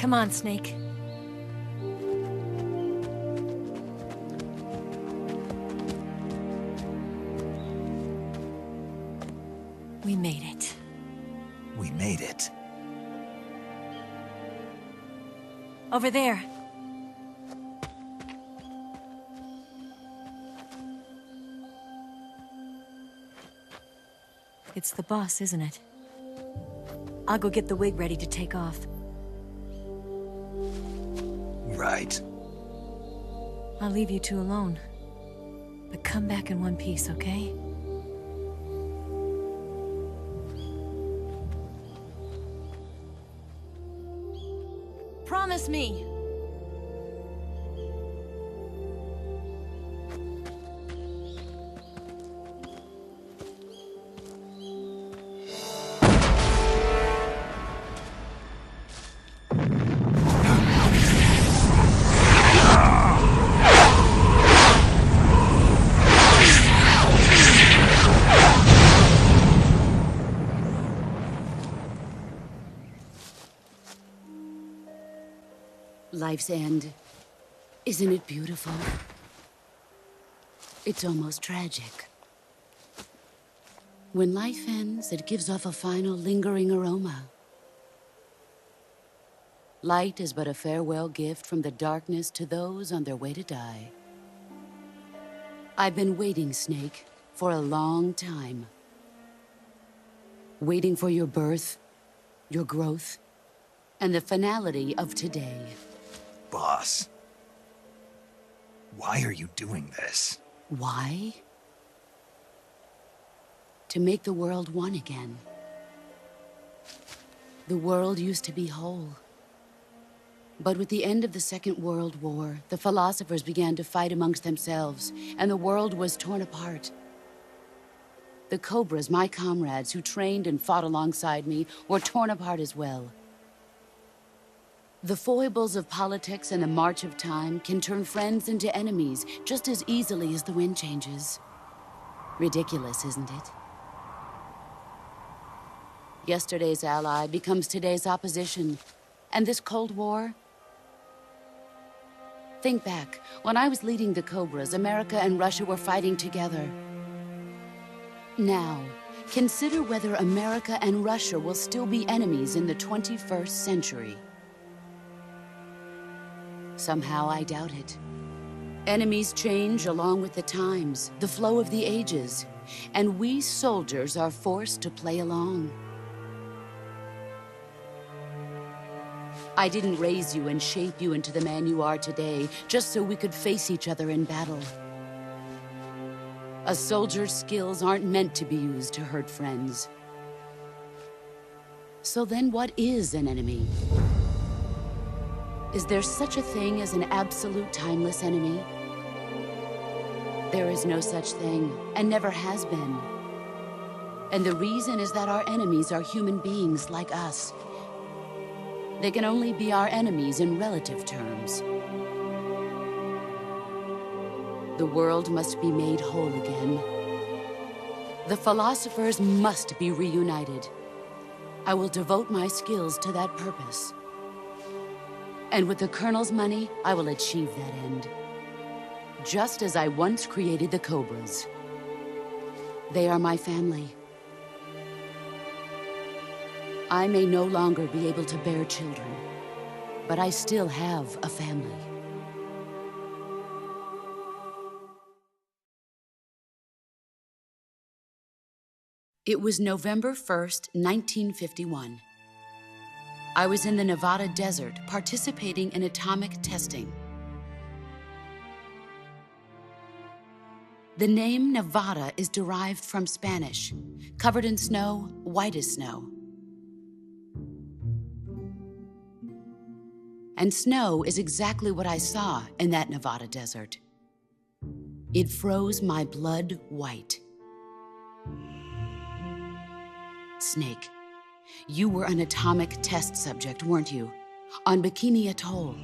Come on, Snake. We made it. We made it. Over there. It's the boss, isn't it? I'll go get the wig ready to take off. Right. I'll leave you two alone. But come back in one piece, okay? Promise me! Life's end. Isn't it beautiful? It's almost tragic. When life ends, it gives off a final lingering aroma. Light is but a farewell gift from the darkness to those on their way to die. I've been waiting, Snake, for a long time. Waiting for your birth, your growth, and the finality of today. Boss. Why are you doing this? Why? To make the world one again. The world used to be whole. But with the end of the Second World War, the philosophers began to fight amongst themselves, and the world was torn apart. The Cobras, my comrades who trained and fought alongside me, were torn apart as well. The foibles of politics and the march of time can turn friends into enemies just as easily as the wind changes. Ridiculous, isn't it? Yesterday's ally becomes today's opposition. And this Cold War? Think back. When I was leading the Cobras, America and Russia were fighting together. Now, consider whether America and Russia will still be enemies in the 21st century. Somehow I doubt it. Enemies change along with the times, the flow of the ages, and we soldiers are forced to play along. I didn't raise you and shape you into the man you are today just so we could face each other in battle. A soldier's skills aren't meant to be used to hurt friends. So then what is an enemy? Is there such a thing as an absolute timeless enemy? There is no such thing, and never has been. And the reason is that our enemies are human beings like us. They can only be our enemies in relative terms. The world must be made whole again. The philosophers must be reunited. I will devote my skills to that purpose. And with the Colonel's money, I will achieve that end. Just as I once created the Cobras. They are my family. I may no longer be able to bear children, but I still have a family. It was November 1st, 1951. I was in the Nevada desert participating in atomic testing. The name Nevada is derived from Spanish, covered in snow, white as snow. And snow is exactly what I saw in that Nevada desert. It froze my blood white. Snake. You were an atomic test subject, weren't you? On Bikini Atoll.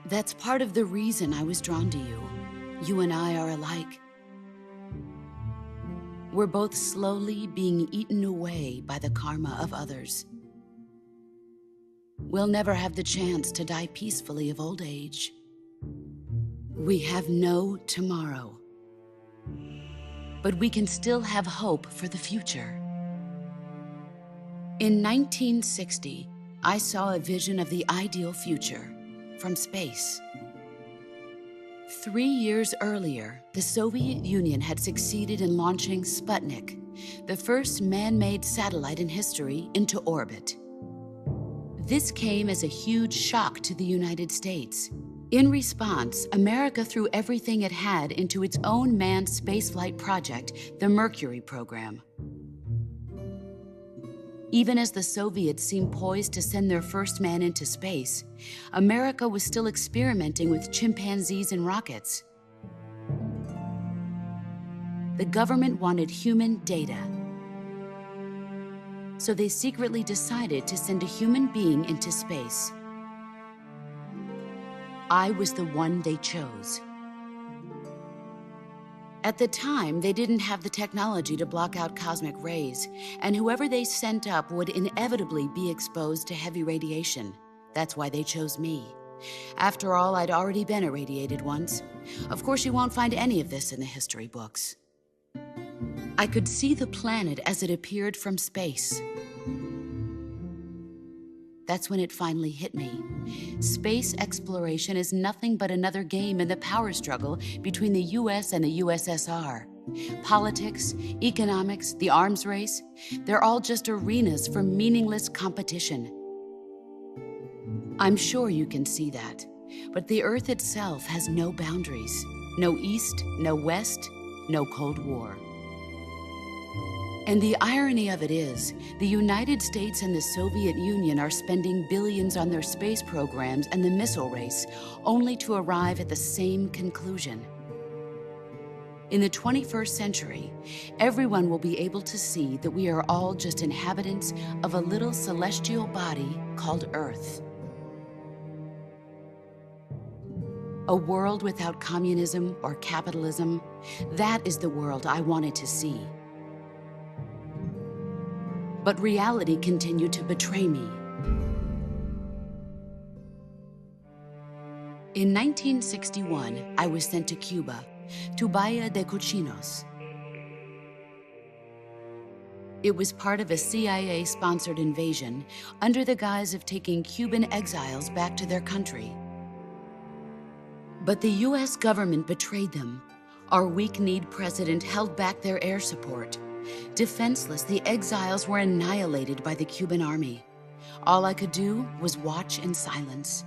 That's part of the reason I was drawn to you. You and I are alike. We're both slowly being eaten away by the karma of others. we'll never have the chance to die peacefully of old age. We have no tomorrow. But we can still have hope for the future. In 1960, I saw a vision of the ideal future from space. 3 years earlier, the Soviet Union had succeeded in launching Sputnik, the first man-made satellite in history, into orbit. This came as a huge shock to the United States. In response, America threw everything it had into its own manned spaceflight project, the Mercury program. Even as the Soviets seemed poised to send their first man into space, America was still experimenting with chimpanzees and rockets. The government wanted human data, so they secretly decided to send a human being into space. I was the one they chose. At the time, they didn't have the technology to block out cosmic rays, and whoever they sent up would inevitably be exposed to heavy radiation. That's why they chose me. After all, I'd already been irradiated once. Of course, you won't find any of this in the history books. I could see the planet as it appeared from space. That's when it finally hit me. Space exploration is nothing but another game in the power struggle between the US and the USSR. Politics, economics, the arms race, they're all just arenas for meaningless competition. I'm sure you can see that, but the Earth itself has no boundaries. No East, no West, no Cold War. And the irony of it is, the United States and the Soviet Union are spending billions on their space programs and the missile race, only to arrive at the same conclusion. In the 21st century, everyone will be able to see that we are all just inhabitants of a little celestial body called Earth. A world without communism or capitalism, that is the world I wanted to see. But reality continued to betray me. In 1961, I was sent to Cuba, to Bahia de Cochinos. It was part of a CIA-sponsored invasion under the guise of taking Cuban exiles back to their country. But the US government betrayed them. Our weak-kneed president held back their air support. Defenseless, the exiles were annihilated by the Cuban army. All I could do was watch in silence.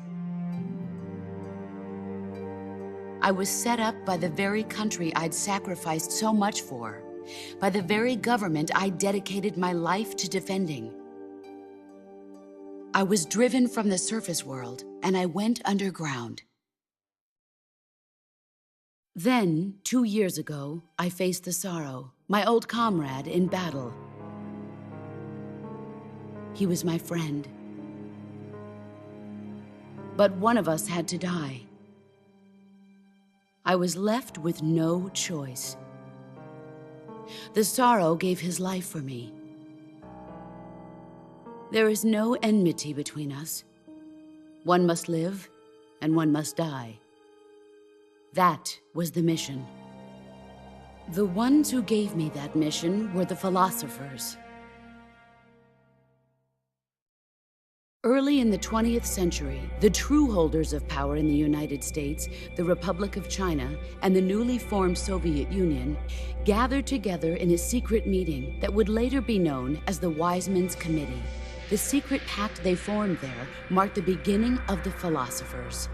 I was set up by the very country I'd sacrificed so much for, by the very government I dedicated my life to defending. I was driven from the surface world, and I went underground. Then, 2 years ago, I faced the sorrow, my old comrade in battle. He was my friend. But one of us had to die. I was left with no choice. The sorrow gave his life for me. There is no enmity between us. One must live, and one must die. That was the mission. The ones who gave me that mission were the philosophers. Early in the 20th century, the true holders of power in the United States, the Republic of China, and the newly formed Soviet Union gathered together in a secret meeting that would later be known as the Wise Men's Committee. The secret pact they formed there marked the beginning of the philosophers.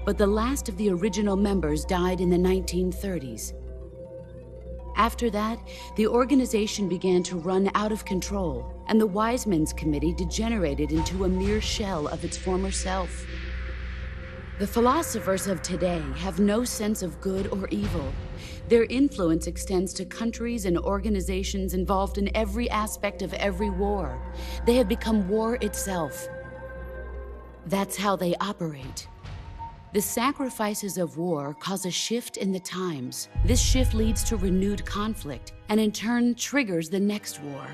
But the last of the original members died in the 1930s. After that, the organization began to run out of control, and the Wise Men's Committee degenerated into a mere shell of its former self. The philosophers of today have no sense of good or evil. Their influence extends to countries and organizations involved in every aspect of every war. They have become war itself. That's how they operate. The sacrifices of war cause a shift in the times. This shift leads to renewed conflict, and in turn triggers the next war.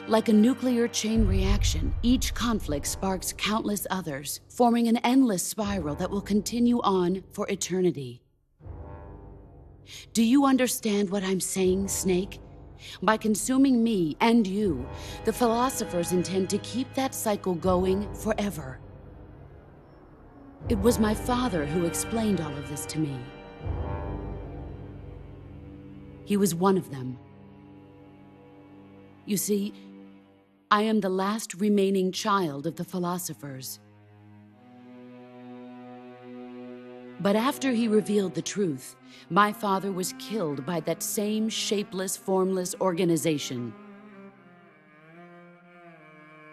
Like a nuclear chain reaction, each conflict sparks countless others, forming an endless spiral that will continue on for eternity. Do you understand what I'm saying, Snake? By consuming me and you, the philosophers intend to keep that cycle going forever. It was my father who explained all of this to me. He was one of them. You see, I am the last remaining child of the philosophers. But after he revealed the truth, my father was killed by that same shapeless, formless organization.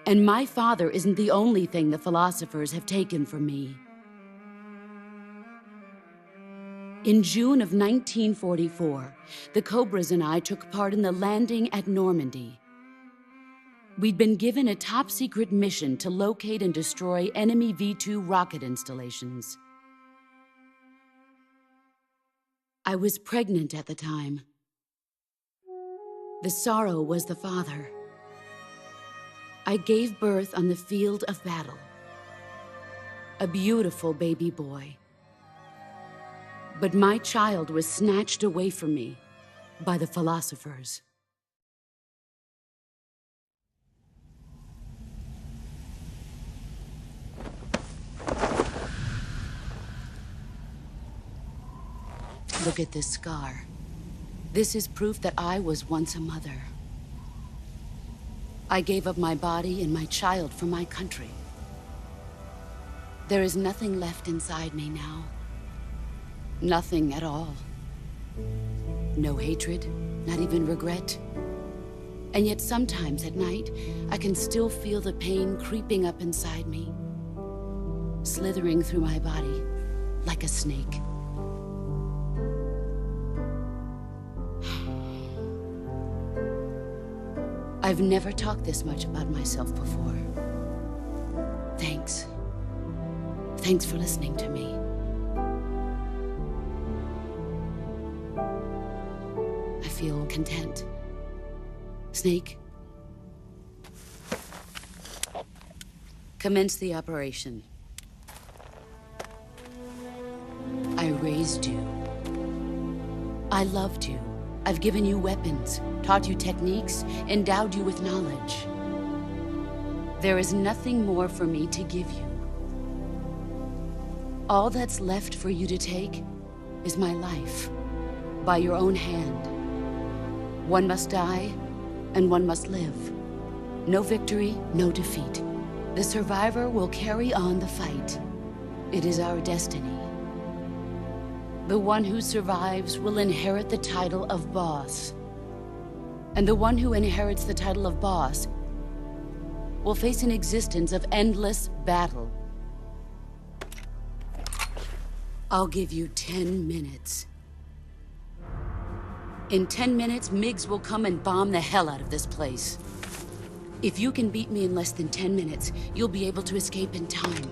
And my father isn't the only thing the philosophers have taken from me. In June of 1944, the Cobras and I took part in the landing at Normandy. We'd been given a top-secret mission to locate and destroy enemy V-2 rocket installations. I was pregnant at the time. The sorrow was the father. I gave birth on the field of battle. A beautiful baby boy. But my child was snatched away from me by the philosophers. Look at this scar. This is proof that I was once a mother. I gave up my body and my child for my country. There is nothing left inside me now. Nothing at all. No hatred, not even regret. And yet sometimes at night, I can still feel the pain creeping up inside me, slithering through my body like a snake. I've never talked this much about myself before. Thanks. Thanks for listening to me. I feel content. Snake, commence the operation. I raised you. I loved you. I've given you weapons, taught you techniques, endowed you with knowledge. There is nothing more for me to give you. All that's left for you to take is my life, by your own hand. One must die, and one must live. No victory, no defeat. The survivor will carry on the fight. It is our destiny. The one who survives will inherit the title of boss. And the one who inherits the title of boss will face an existence of endless battle. I'll give you 10 minutes. In 10 minutes, MiGs will come and bomb the hell out of this place. If you can beat me in less than 10 minutes, you'll be able to escape in time.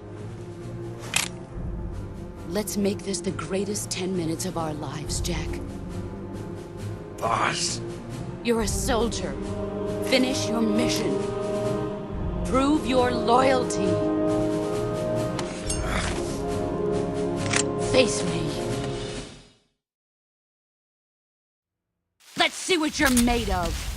Let's make this the greatest 10 minutes of our lives, Jack. Boss. You're a soldier. Finish your mission. Prove your loyalty. Face me. Let's see what you're made of.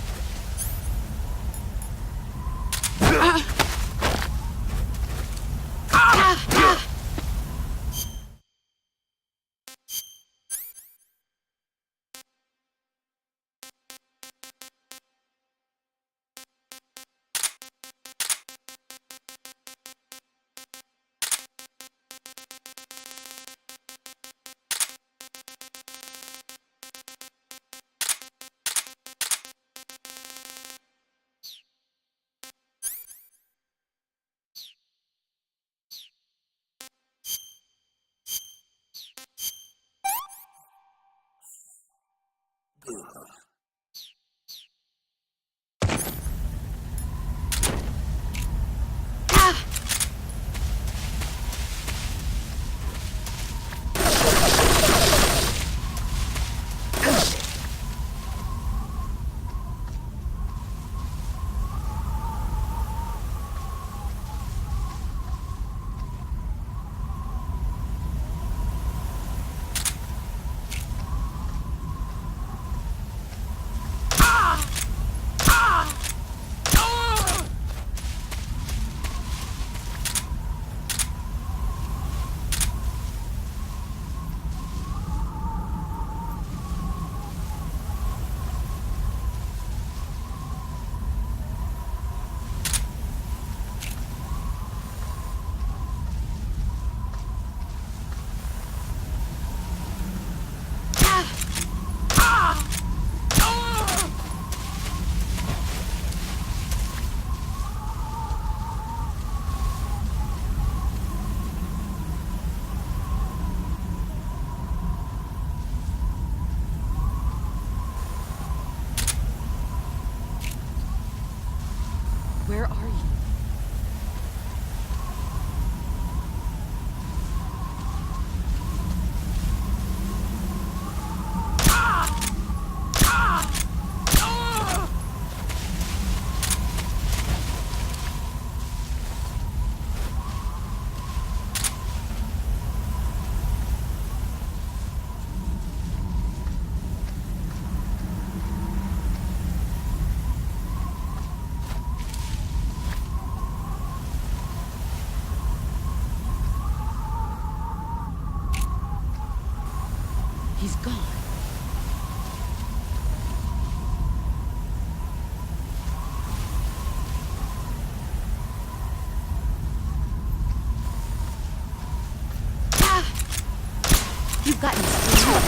You've gotten strong.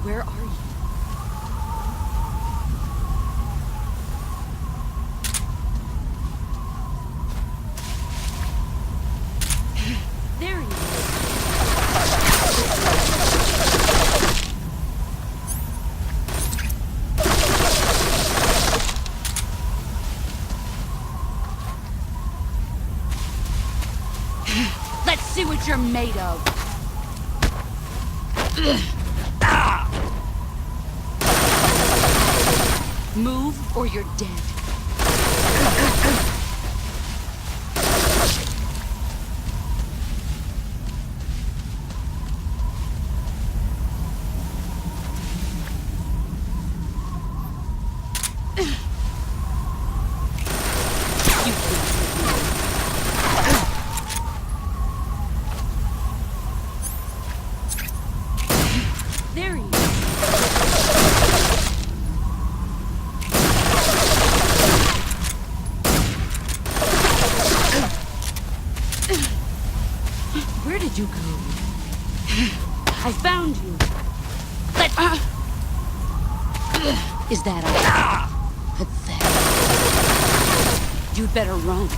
Where are you? There he is. Let's see what you're made of. Move or you're dead. There he is. Where did you go? I found you. Is that all? Pathetic. You'd better run.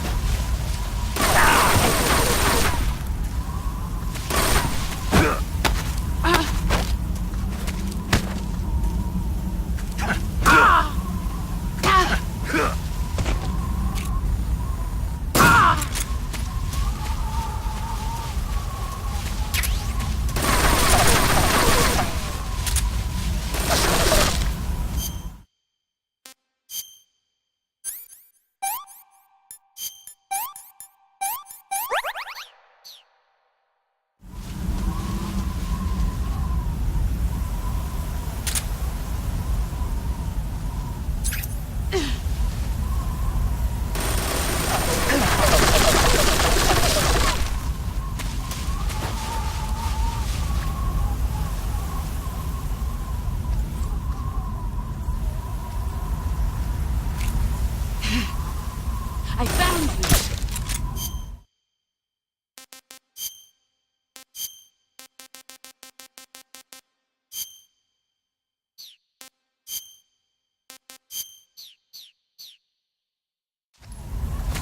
I found you.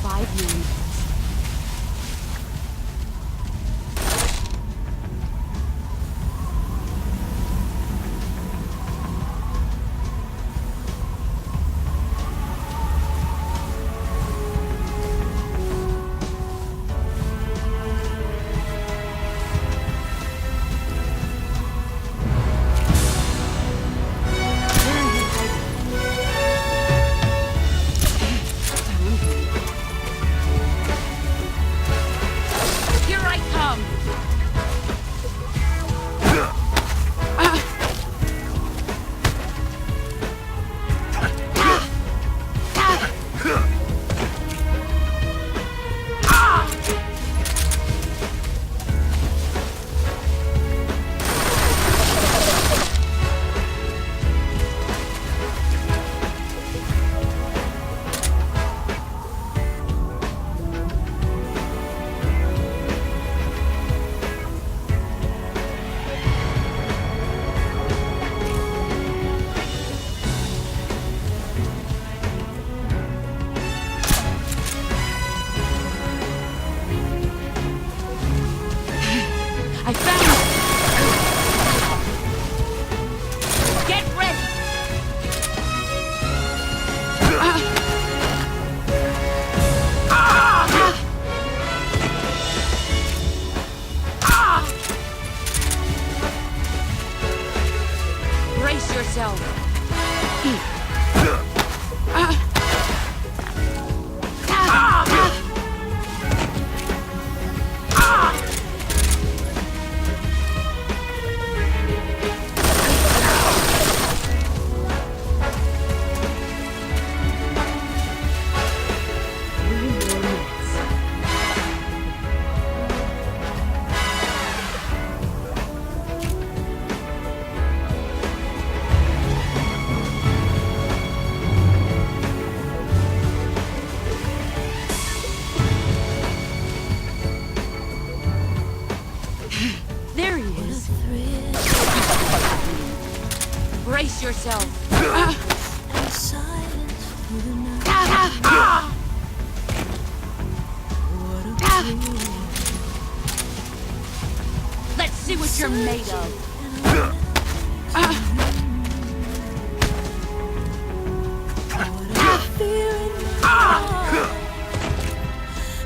5 minutes. yourself. Silence through the night. What a feeling. Let's see what you're made of. What a feeling now.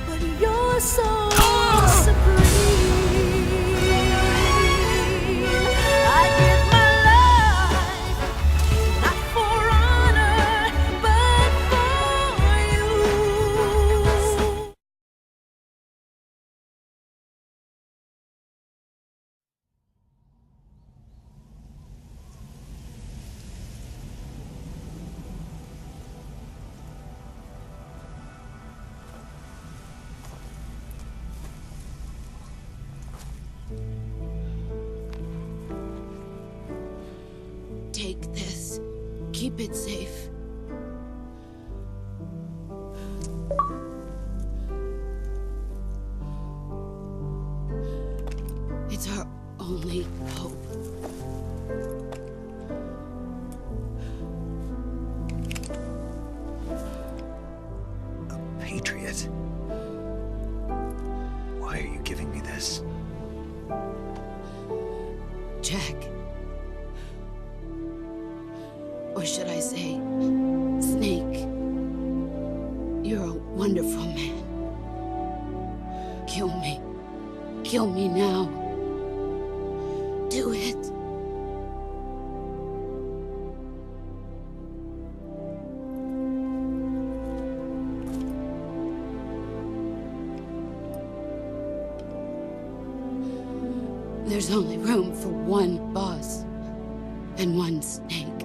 But you're so supreme. I give my life, not for honor, but for you. Take this. Keep it safe. It's our only hope. A patriot? Why are you giving me this? Jack. Or should I say, Snake? You're a wonderful man. Kill me. Kill me now. Do it. There's only room for one boss and one snake.